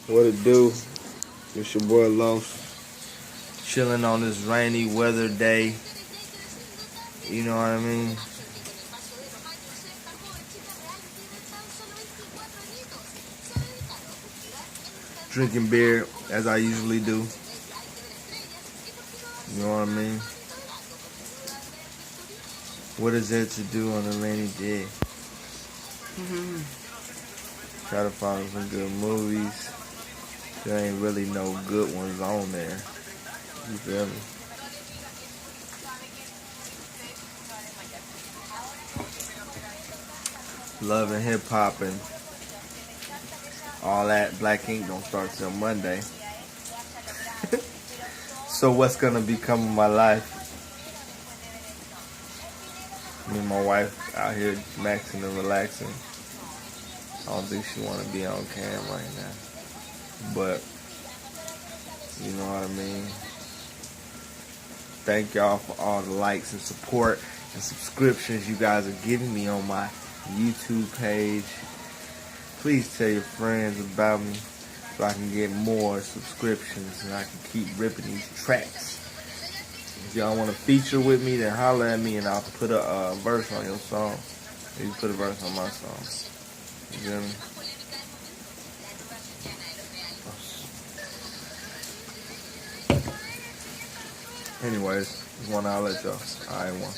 What it do? It's your boy Los. Chilling on this rainy weather day. You know what I mean? Drinking beer as I usually do. You know what I mean? What is there to do on a rainy day? Try to find some good movies. There ain't really no good ones on there. You feel me? Love and hip hop and all that. Black Ink don't start till Monday. So what's gonna become of my life? Me and my wife out here maxing and relaxing. I don't think she wanna be on cam right now. But you know what I mean? Thank y'all for all the likes and support and subscriptions you guys are giving me on my YouTube page. Please tell your friends about me so I can get more subscriptions and I can keep ripping these tracks. If y'all want to feature with me, then holler at me and I'll put a verse on your song. You put a verse on my song. You feel me? Anyways, just want to holler at y'all. Alright, one.